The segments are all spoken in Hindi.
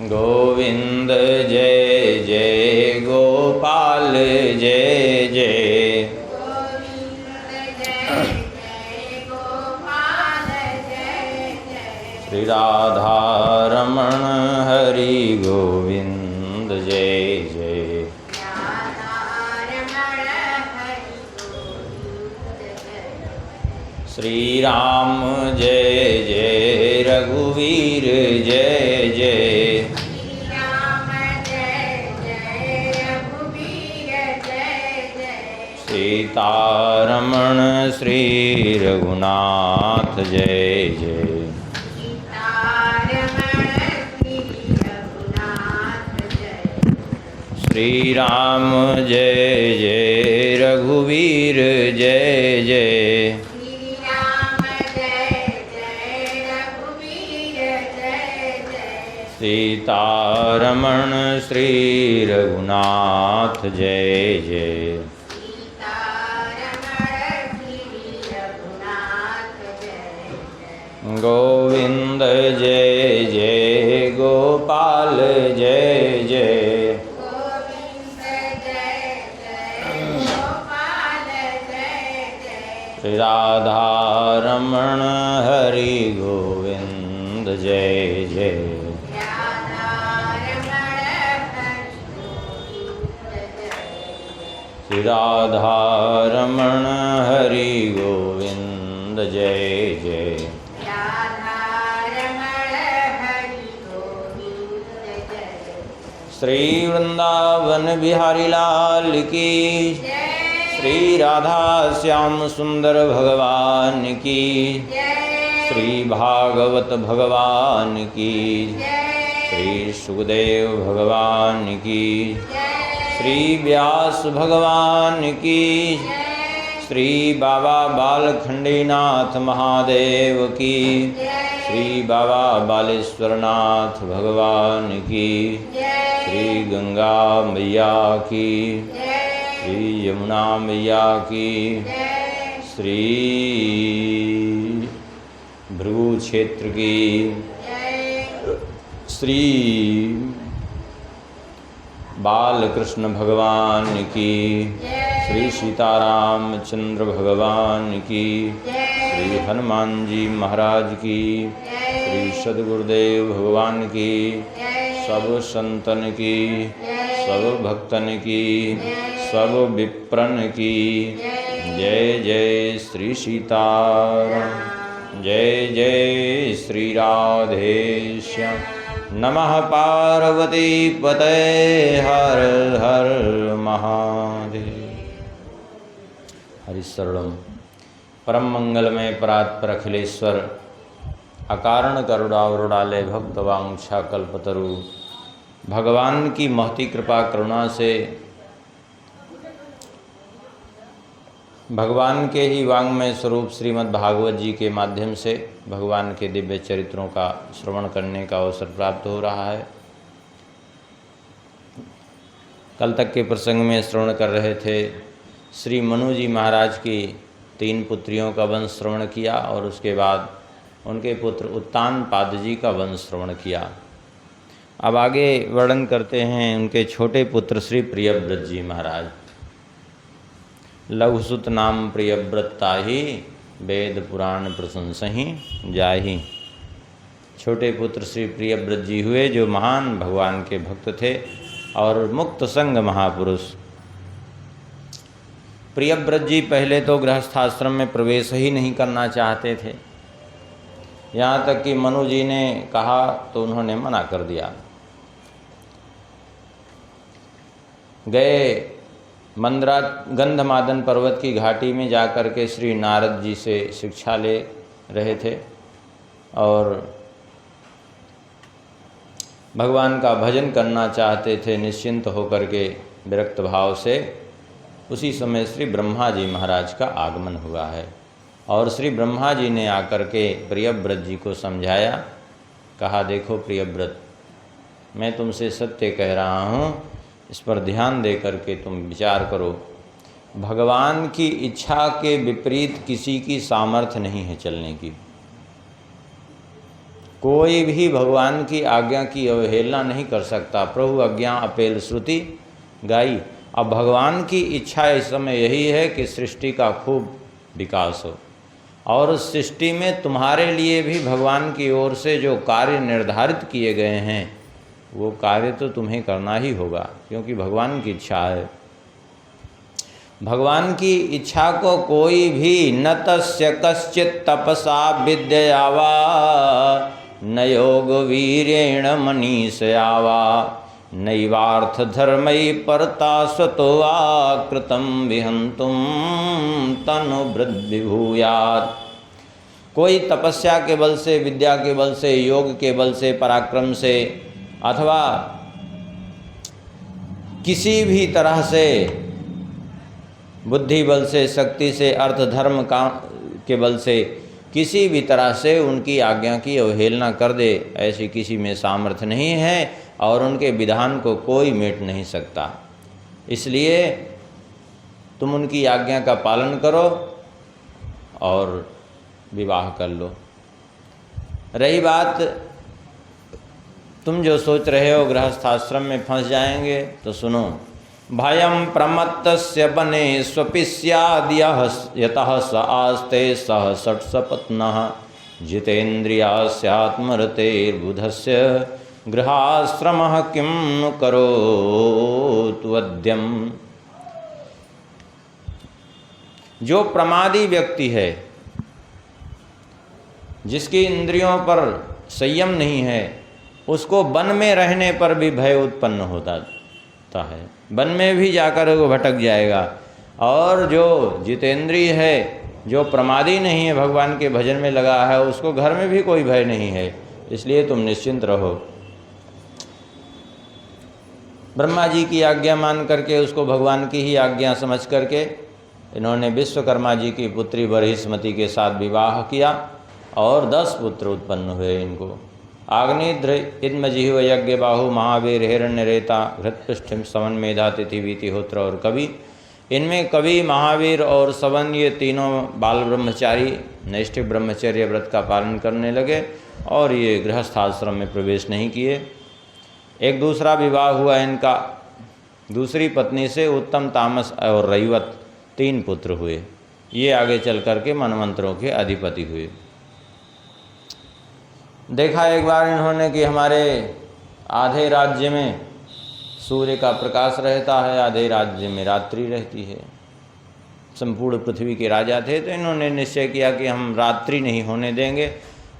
गोविंद जय जय गोपाल जय जय। श्री राधा रमण हरि गोविंद जय जय। श्री राम जय जय रघुवीर जय जय। सीतारमण श्री रघुनाथ जय जय। श्री राम जय जय रघुवीर जय जय। सीतारमण श्री रघुनाथ जय जय। गोविंद जय जय गोपाल जय जय। श्री राधा रमण हरि गोविंद जय जय। श्री राधा रमण हरि गोविंद जय जय। श्री वृंदावन बिहारी लाल की, श्री राधा श्याम सुंदर भगवान की, श्री भागवत भगवान की, श्री सुखदेव भगवान की, श्री व्यास भगवान की, श्री बाबा बालखंडीनाथ महादेव की, श्री बाबा बालेश्वरनाथ भगवान की, श्री गंगा मैया की, श्री यमुना मैया की, श्री भृगु क्षेत्र की, श्री बालकृष्ण भगवान की, श्री सीताराम चंद्र भगवान की, श्री हनुमान जी महाराज की, श्री सद्गुरुदेव भगवान की, सब संतन की, सब भक्तन की, सब विप्रन की जय जय। श्री सीताराम जय जय। श्री राधेश्याम नमः पार्वती पते हर हर महादेव। हरिशरणम परम मंगलमय परात्पर अखिलेश्वर अकारण करुणावरुणालय भक्तवांछा कल्पतरु भगवान की महती कृपा करुणा से भगवान के ही वांग्मय स्वरूप श्रीमद् भागवत जी के माध्यम से भगवान के दिव्य चरित्रों का श्रवण करने का अवसर प्राप्त हो रहा है। कल तक के प्रसंग में श्रवण कर रहे थे, श्री मनु जी महाराज की 3 पुत्रियों का वंश श्रवण किया और उसके बाद उनके पुत्र उत्तानपाद जी का वंश श्रवण किया। अब आगे वर्णन करते हैं उनके छोटे पुत्र श्री प्रियव्रत जी महाराज। लघुसुत नाम प्रियव्रत ताहि, वेद पुराण प्रशंसहि जाहि। छोटे पुत्र श्री प्रियव्रत जी हुए जो महान भगवान के भक्त थे और मुक्त संग महापुरुष। प्रियव्रत जी पहले तो गृहस्थाश्रम में प्रवेश ही नहीं करना चाहते थे, यहाँ तक कि मनु जी ने कहा तो उन्होंने मना कर दिया। गए मंदरा गंधमादन पर्वत की घाटी में जाकर के श्री नारद जी से शिक्षा ले रहे थे और भगवान का भजन करना चाहते थे निश्चिंत होकर के विरक्त भाव से। उसी समय श्री ब्रह्मा जी महाराज का आगमन हुआ है और श्री ब्रह्मा जी ने आकर के प्रियव्रत जी को समझाया। कहा, देखो प्रियव्रत, मैं तुमसे सत्य कह रहा हूँ, इस पर ध्यान दे करके तुम विचार करो। भगवान की इच्छा के विपरीत किसी की सामर्थ्य नहीं है चलने की। कोई भी भगवान की आज्ञा की अवहेलना नहीं कर सकता। प्रभु आज्ञा अपेल श्रुति गाई। अब भगवान की इच्छा इस समय यही है कि सृष्टि का खूब विकास हो, और उस सृष्टि में तुम्हारे लिए भी भगवान की ओर से जो कार्य निर्धारित किए गए हैं वो कार्य तो तुम्हें करना ही होगा, क्योंकि भगवान की इच्छा है। भगवान की इच्छा को कोई भी न तस्य कश्चित तपसा विद्यया वा न योग वीरेण मनीषया वा नैवार्थ धर्मयि परता स्वतो वा कृतं विहंतुम तनु वृद्धि भूयात्। कोई तपस्या के बल से, विद्या के बल से, योग के बल से, पराक्रम से, अथवा किसी भी तरह से बुद्धि बल से, शक्ति से, अर्थ धर्म का के बल से, किसी भी तरह से उनकी आज्ञा की अवहेलना कर दे, ऐसी किसी में सामर्थ्य नहीं है, और उनके विधान को कोई मिट नहीं सकता। इसलिए तुम उनकी आज्ञा का पालन करो और विवाह कर लो। रही बात तुम जो सोच रहे हो गृहस्थाश्रम में फंस जाएंगे, तो सुनो। भयं प्रमत्तस्य बने स्वपि स्याद् यतः स आस्ते सह षट्सपत्नः जितेन्द्रियास्यात्मरतेर्बुधस्य गृहाश्रमः किं नु करोतु अद्यम्। जो प्रमादी व्यक्ति है, जिसकी इंद्रियों पर संयम नहीं है, उसको वन में रहने पर भी भय उत्पन्न होता है। वन में भी जाकर वो भटक जाएगा। और जो जितेंद्रिय है, जो प्रमादी नहीं है, भगवान के भजन में लगा है, उसको घर में भी कोई भय नहीं है। इसलिए तुम निश्चिंत रहो। ब्रह्मा जी की आज्ञा मान करके, उसको भगवान की ही आज्ञा समझ करके इन्होंने विश्वकर्मा जी की पुत्री बरहिस्मति के साथ विवाह किया और 10 पुत्र उत्पन्न हुए इनको। आग्निध्र इद्मजिह्व यज्ञ बाहु महावीर हिरण्यरेता घृतपृष्ठिम सवन मेधा तिथि वीतिहोत्र और कवि। इनमें कवि, महावीर और सवन ये तीनों बाल ब्रह्मचारी नैष्ठिक ब्रह्मचर्य व्रत का पालन करने लगे और ये गृहस्थाश्रम में प्रवेश नहीं किए। एक दूसरा विवाह हुआ इनका दूसरी पत्नी से, उत्तम, तामस और रैवत 3 पुत्र हुए। ये आगे चल करके मनवंतरों के अधिपति हुए। देखा एक बार इन्होंने कि हमारे आधे राज्य में सूर्य का प्रकाश रहता है, आधे राज्य में रात्रि रहती है। संपूर्ण पृथ्वी के राजा थे, तो इन्होंने निश्चय किया कि हम रात्रि नहीं होने देंगे।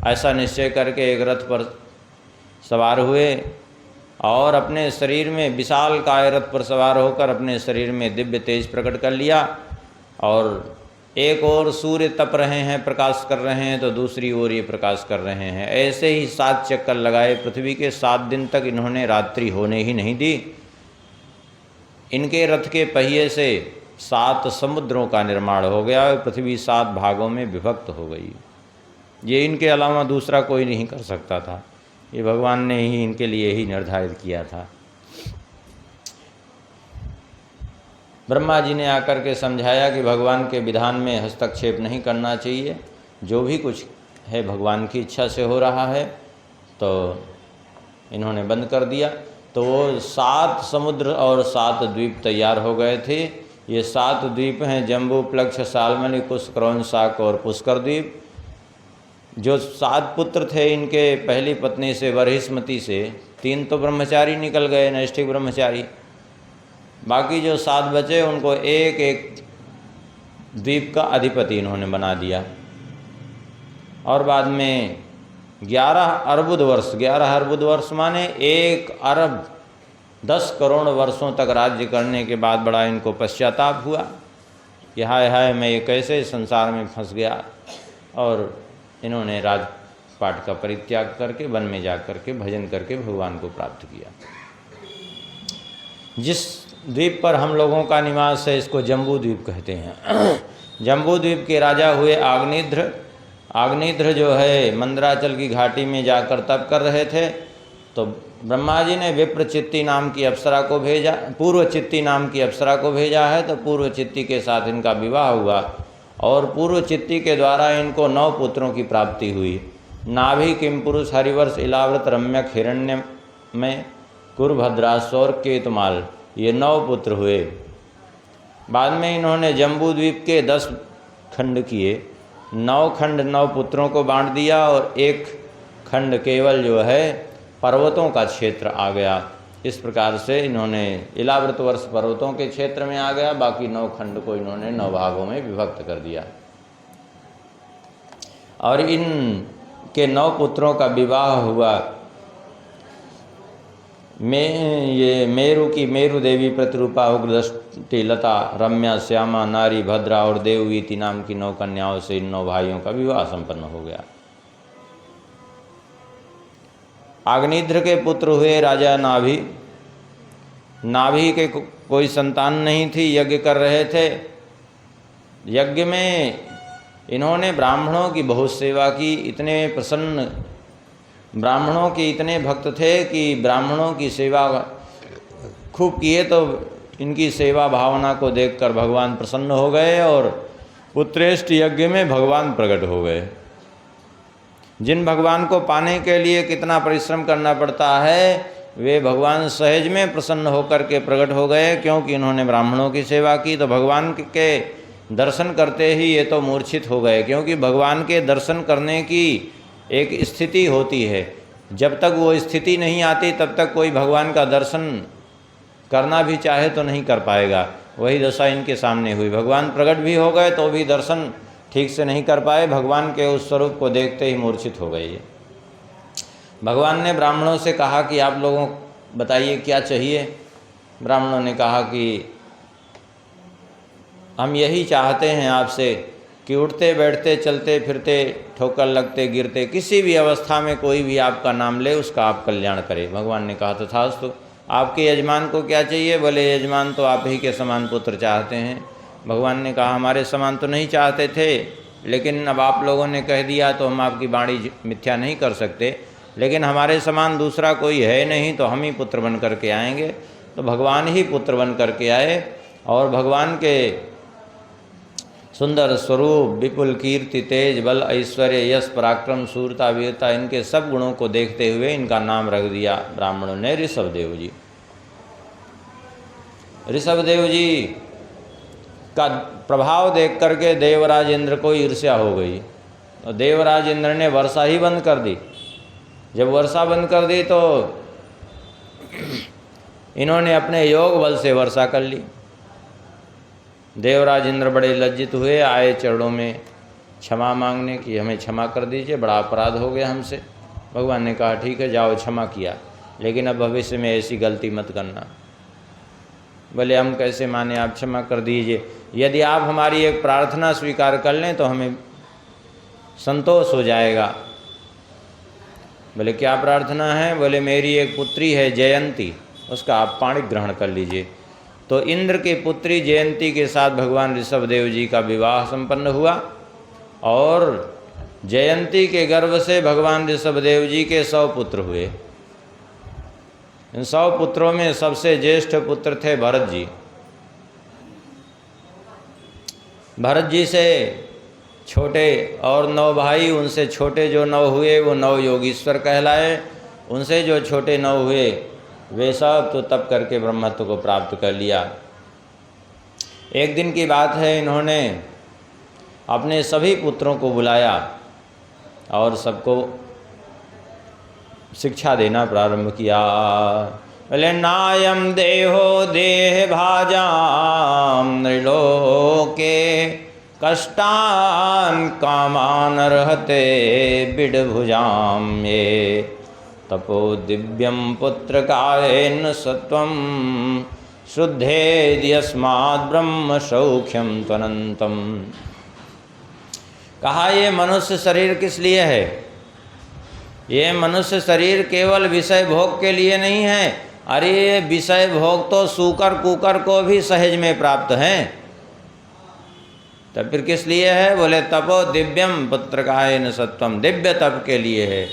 ऐसा निश्चय करके एक रथ पर सवार हुए और अपने शरीर में विशाल काय रथ पर सवार होकर अपने शरीर में दिव्य तेज प्रकट कर लिया। और एक ओर सूर्य तप रहे हैं, प्रकाश कर रहे हैं, तो दूसरी ओर ये प्रकाश कर रहे हैं। ऐसे ही 7 चक्कर लगाए पृथ्वी के। 7 दिन तक इन्होंने रात्रि होने ही नहीं दी। इनके रथ के पहिए से 7 समुद्रों का निर्माण हो गया और पृथ्वी 7 भागों में विभक्त हो गई। ये इनके अलावा दूसरा कोई नहीं कर सकता था। ये भगवान ने ही इनके लिए ही निर्धारित किया था। ब्रह्मा जी ने आकर के समझाया कि भगवान के विधान में हस्तक्षेप नहीं करना चाहिए। जो भी कुछ है भगवान की इच्छा से हो रहा है, तो इन्होंने बंद कर दिया। तो वो 7 समुद्र और 7 द्वीप तैयार हो गए थे। ये 7 द्वीप हैं जम्बू, प्लक्ष, सालमणि, कुश, क्रौंच, शाक और पुष्कर द्वीप। जो 7 पुत्र थे इनके पहली पत्नी से बरहिस्मति से 3 तो ब्रह्मचारी निकल गए, नैष्ठिक ब्रह्मचारी। बाकी जो 7 बचे उनको एक एक द्वीप का अधिपति इन्होंने बना दिया। और बाद में 11 अर्बुद वर्ष, 11 अर्बुद वर्ष माने 1 अरब 10 करोड़ वर्षों तक राज्य करने के बाद बड़ा इनको पश्चाताप हुआ कि हाय हाय, मैं ये कैसे संसार में फंस गया। और इन्होंने राजपाट का परित्याग करके वन में जा करके भजन करके भगवान को प्राप्त किया। जिस द्वीप पर हम लोगों का निवास है, इसको जम्बू द्वीप कहते हैं। जम्बू द्वीप के राजा हुए आग्निध्र। आग्निध्र जो है मंदराचल की घाटी में जाकर तप कर रहे थे, तो ब्रह्मा जी ने विप्रचित्ती नाम की अप्सरा को भेजा, पूर्वचित्ती नाम की अप्सरा को भेजा है। तो पूर्वचित्ती के साथ इनका विवाह हुआ और पूर्वचित्ती के द्वारा इनको 9 पुत्रों की प्राप्ति हुई। नाभि किम पुरुष हरिवर्ष इलावृत रम्यक हिरण्य में कुरभद्रासौर केतुमाल, ये 9 पुत्र हुए। बाद में इन्होंने जम्बू द्वीप के 10 खंड किए, 9 खंड 9 पुत्रों को बांट दिया और 1 खंड केवल जो है पर्वतों का क्षेत्र आ गया। इस प्रकार से इन्होंने इलावृत वर्ष पर्वतों के क्षेत्र में आ गया, बाकी 9 खंड को इन्होंने 9 भागों में विभक्त कर दिया। और इन के 9 पुत्रों का विवाह हुआ। ये मेरु की मेरु देवी प्रतिरूपा उग्रदष्टि लता रम्या श्यामा नारी भद्रा और देववीति नाम की 9 कन्याओं से इन 9 भाइयों का विवाह संपन्न हो गया। अग्निध्र के पुत्र हुए राजा नाभि। नाभि के कोई संतान नहीं थी, यज्ञ कर रहे थे। यज्ञ में इन्होंने ब्राह्मणों की बहुत सेवा की, इतने प्रसन्न ब्राह्मणों के इतने भक्त थे कि ब्राह्मणों की सेवा खूब किए, तो इनकी सेवा भावना को देखकर भगवान प्रसन्न हो गए और पुत्रेष्ट यज्ञ में भगवान प्रकट हो गए। जिन भगवान को पाने के लिए कितना परिश्रम करना पड़ता है, वे भगवान सहज में प्रसन्न होकर के प्रकट हो गए, क्योंकि इन्होंने ब्राह्मणों की सेवा की। तो भगवान के दर्शन करते ही ये तो मूर्छित हो गए, क्योंकि भगवान के दर्शन करने की एक स्थिति होती है। जब तक वो स्थिति नहीं आती तब तक कोई भगवान का दर्शन करना भी चाहे तो नहीं कर पाएगा। वही दशा इनके सामने हुई। भगवान प्रकट भी हो गए तो भी दर्शन ठीक से नहीं कर पाए, भगवान के उस स्वरूप को देखते ही मूर्छित हो गए। भगवान ने ब्राह्मणों से कहा कि आप लोगों बताइए क्या चाहिए। ब्राह्मणों ने कहा कि हम यही चाहते हैं आपसे कि उठते बैठते चलते फिरते ठोकर लगते गिरते किसी भी अवस्था में कोई भी आपका नाम ले, उसका आप कल्याण करें। भगवान ने कहा तथास्तु। आपके यजमान को क्या चाहिए? बोले यजमान तो आप ही के समान पुत्र चाहते हैं। भगवान ने कहा हमारे समान तो नहीं चाहते थे, लेकिन अब आप लोगों ने कह दिया तो हम आपकी वाणी मिथ्या नहीं कर सकते, लेकिन हमारे समान दूसरा कोई है नहीं, तो हम ही पुत्र बन करके आएंगे। तो भगवान ही पुत्र बन करके आए और भगवान के सुंदर स्वरूप, विपुल कीर्ति, तेज, बल, ऐश्वर्य, यश, पराक्रम, शूरता, वीरता, इनके सब गुणों को देखते हुए इनका नाम रख दिया ब्राह्मणों ने ऋषभदेव जी। ऋषभदेव जी का प्रभाव देख करके देवराज इंद्र को ईर्ष्या हो गई और देवराज इंद्र ने वर्षा ही बंद कर दी। जब वर्षा बंद कर दी तो इन्होंने अपने योग बल से वर्षा कर ली। देवराज इंद्र बड़े लज्जित हुए, आए चरणों में क्षमा मांगने की, हमें क्षमा कर दीजिए, बड़ा अपराध हो गया हमसे। भगवान ने कहा ठीक है जाओ, क्षमा किया, लेकिन अब भविष्य में ऐसी गलती मत करना। बोले हम कैसे माने, आप क्षमा कर दीजिए। यदि आप हमारी एक प्रार्थना स्वीकार कर लें तो हमें संतोष हो जाएगा। बोले क्या प्रार्थना है? बोले मेरी एक पुत्री है जयंती, उसका आप पाणी ग्रहण कर लीजिए। तो इंद्र की पुत्री जयंती के साथ भगवान ऋषभदेव जी का विवाह संपन्न हुआ और जयंती के गर्भ से भगवान ऋषभदेव जी के 100 पुत्र हुए। इन 100 पुत्रों में सबसे ज्येष्ठ पुत्र थे भरत जी। भरत जी से छोटे और 9 भाई, उनसे छोटे जो 9 हुए वो 9 योगीश्वर कहलाए। उनसे जो छोटे 9 हुए वे सब तो तप करके ब्रह्मत्व को प्राप्त कर लिया। एक दिन की बात है, इन्होंने अपने सभी पुत्रों को बुलाया और सबको शिक्षा देना प्रारंभ किया। बोले नायम देहो देह भाजाम नृलोके कष्टान कामान रहते बिडभुजाम ये तपो दिव्यम पुत्र कायेन सत्वम शुद्धे यस्मात् ब्रह्म सौख्यम त्वनंतम। कहा ये मनुष्य शरीर किस लिए है? ये मनुष्य शरीर केवल विषय भोग के लिए नहीं है। अरे ये विषय भोग तो सूकर कुकर को भी सहज में प्राप्त हैं, तब फिर किस लिए है? बोले तपो दिव्यम पुत्र कायेन सत्वम, दिव्य तप के लिए है।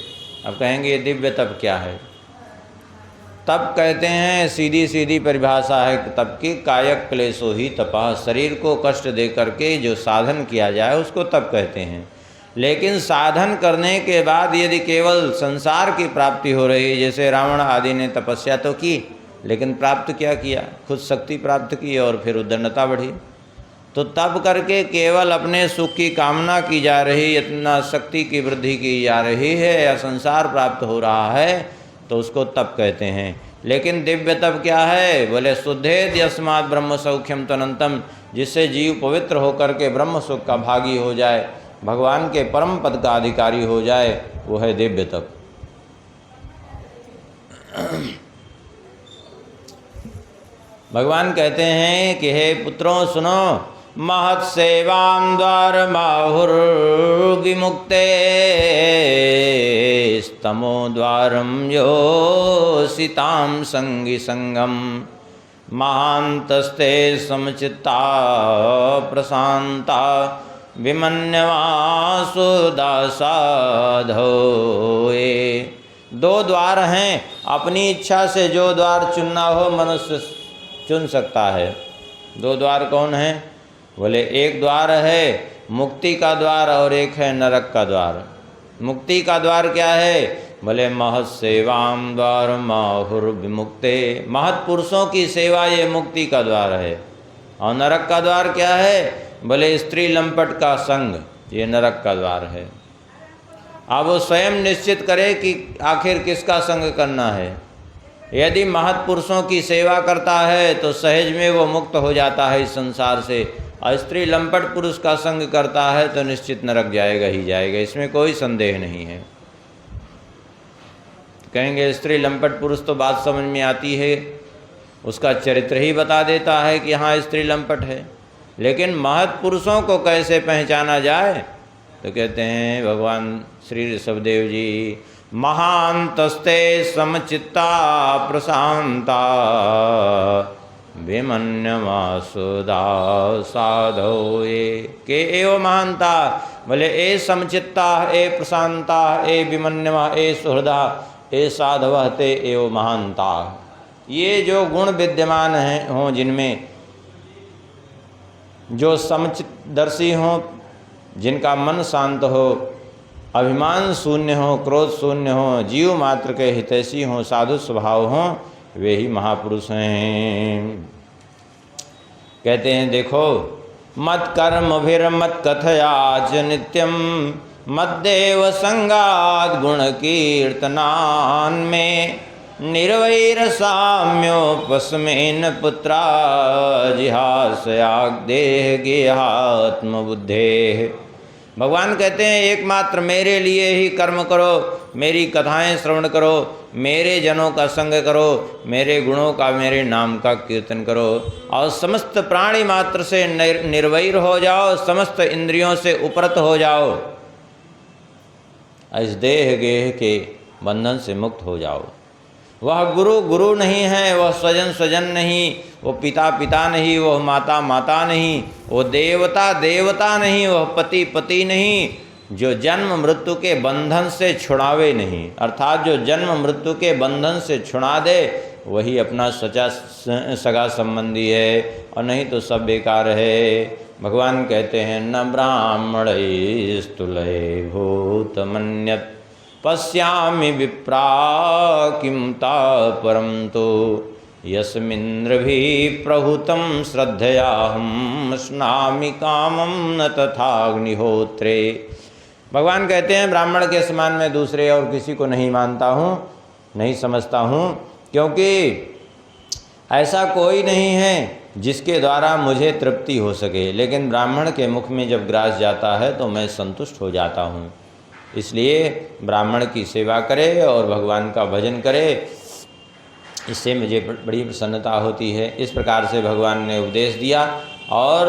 अब कहेंगे ये दिव्य तप क्या है? तप कहते हैं, सीधी सीधी परिभाषा है तप की, कायक क्लेशो ही तपा, शरीर को कष्ट दे करके जो साधन किया जाए उसको तप कहते हैं। लेकिन साधन करने के बाद यदि केवल संसार की प्राप्ति हो रही है, जैसे रावण आदि ने तपस्या तो की लेकिन प्राप्त क्या किया, खुद शक्ति प्राप्त की और फिर उद्दंडता बढ़ी, तो तब करके केवल अपने सुख की कामना की जा रही, इतना शक्ति की वृद्धि की जा रही है या संसार प्राप्त हो रहा है, तो उसको तप कहते हैं। लेकिन दिव्य तप क्या है, बोले शुद्धेद यस्मात् ब्रह्म सौख्यम तनंतम, जिससे जीव पवित्र होकर के ब्रह्म सुख का भागी हो जाए, भगवान के परम पद का अधिकारी हो जाए, वो है दिव्य तप। भगवान कहते हैं कि हे पुत्रों सुनो, महत् सेवां द्वार माहुर्विमुक्ते स्तमो द्वारम योषितां संगी संगम महांतस्ते समचित्ता प्रशांता विमन्यवासुदासाधो। दो द्वार हैं, अपनी इच्छा से जो द्वार चुनना हो मनुष्य चुन सकता है। दो द्वार कौन है, बोले एक द्वार है मुक्ति का द्वार और एक है नरक का द्वार। मुक्ति का द्वार क्या है, बोले महत् सेवां द्वार माहुर्विमुक्ते, महत् पुरुषों की सेवा ये मुक्ति का द्वार है। और नरक का द्वार क्या है, बोले स्त्री लंपट का संग, ये नरक का द्वार है। अब वो स्वयं निश्चित करे कि आखिर किसका संग करना है। यदि महत् पुरुषों की सेवा करता है तो सहज में वो मुक्त हो जाता है इस संसार से, और स्त्री लंपट पुरुष का संग करता है तो निश्चित नरक जाएगा ही जाएगा, इसमें कोई संदेह नहीं है। कहेंगे स्त्री लंपट पुरुष तो बात समझ में आती है, उसका चरित्र ही बता देता है कि हाँ स्त्री लंपट है, लेकिन महत् पुरुषों को कैसे पहचाना जाए, तो कहते हैं भगवान श्री ऋषभदेव जी, महांतस्ते समचित्ता प्रशांता विमन्यमासुदा साधो ये के एव महानता, बोले ए समचित्ता ए प्रशांता ए विमन्यमा ए सुहृदा ए साधव ते एव महानता। ये जो गुण विद्यमान हैं हों, जिनमें जो समचितदर्शी हों, जिनका मन शांत हो, अभिमान शून्य हो, क्रोध शून्य हो, जीव मात्र के हितैषी हों, साधु स्वभाव हों, वे ही महापुरुष हैं। कहते हैं देखो, मत कर्म भीर मत कथयाच नित्यम मद्देव संगाद गुण कीर्तनान में निर्वैर साम्योपस्मेन पुत्रा जिहासयाग देह गेहात्म बुद्धे। भगवान कहते हैं एकमात्र मेरे लिए ही कर्म करो, मेरी कथाएं श्रवण करो, मेरे जनों का संग करो, मेरे गुणों का, मेरे नाम का कीर्तन करो, और समस्त प्राणी मात्र से निर्वैर हो जाओ, समस्त इंद्रियों से उपरत हो जाओ, इस देह गेह के बंधन से मुक्त हो जाओ। वह गुरु गुरु नहीं है, वह स्वजन स्वजन नहीं, वो पिता पिता नहीं, वह माता माता नहीं, वो देवता देवता नहीं, वह पति पति नहीं, जो जन्म मृत्यु के बंधन से छुड़ावे नहीं, अर्थात जो जन्म मृत्यु के बंधन से छुड़ा दे वही अपना सच्चा सगा संबंधी है, और नहीं तो सब बेकार है। भगवान कहते हैं न ब्राह्मण स्तुलय भूतमन्यत् पश्यामि विप्रा किं ता परम तो यस्मिन्द्र भी प्रहुतम श्रद्धयाहं स्नामि कामं न तथाग्निहोत्रे। भगवान कहते हैं ब्राह्मण के समान मैं दूसरे और किसी को नहीं मानता हूँ, नहीं समझता हूँ, क्योंकि ऐसा कोई नहीं है जिसके द्वारा मुझे तृप्ति हो सके, लेकिन ब्राह्मण के मुख में जब ग्रास जाता है तो मैं संतुष्ट हो जाता हूँ। इसलिए ब्राह्मण की सेवा करे और भगवान का भजन करे, इससे मुझे बड़ी प्रसन्नता होती है। इस प्रकार से भगवान ने उपदेश दिया और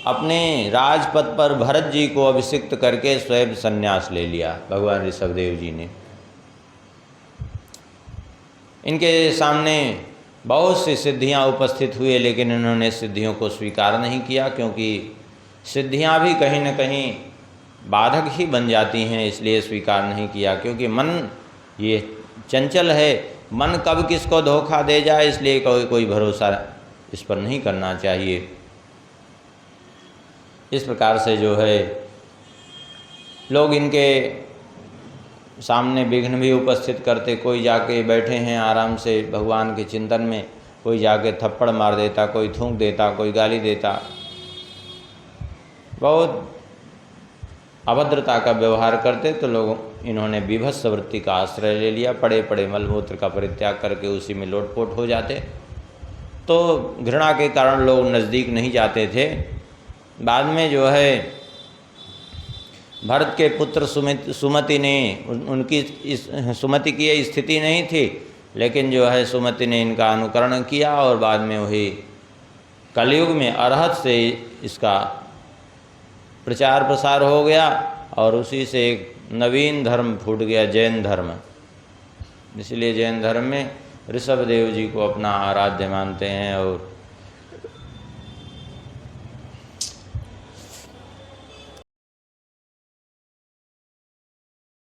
अपने राजपद पर भरत जी को अभिषिक्त करके स्वयं संन्यास ले लिया भगवान ऋषभदेव जी ने। इनके सामने बहुत सी सिद्धियां उपस्थित हुए, लेकिन इन्होंने सिद्धियों को स्वीकार नहीं किया, क्योंकि सिद्धियां भी कहीं न कहीं बाधक ही बन जाती हैं, इसलिए स्वीकार नहीं किया। क्योंकि मन ये चंचल है, मन कब किसको धोखा दे जाए, इसलिए कोई भरोसा इस पर नहीं करना चाहिए। इस प्रकार से जो है लोग इनके सामने विघ्न भी उपस्थित करते। कोई जाके बैठे हैं आराम से भगवान के चिंतन में, कोई जाके थप्पड़ मार देता, कोई थूक देता, कोई गाली देता। बहुत अभद्रता का व्यवहार करते। तो लोग इन्होंने विभत्स वृत्ति का आश्रय ले लिया, पड़े पड़े मलमूत्र का परित्याग करके उसी में लोटपोट हो जाते। तो घृणा के कारण लोग नज़दीक नहीं जाते थे। बाद में जो है भरत के पुत्र सुमति ने, उनकी सुमति की ये स्थिति नहीं थी, लेकिन जो है सुमति ने इनका अनुकरण किया और बाद में वही कलयुग में अरहत से इसका प्रचार प्रसार हो गया और उसी से एक नवीन धर्म फूट गया, जैन धर्म। इसलिए जैन धर्म में ऋषभदेव जी को अपना आराध्य मानते हैं और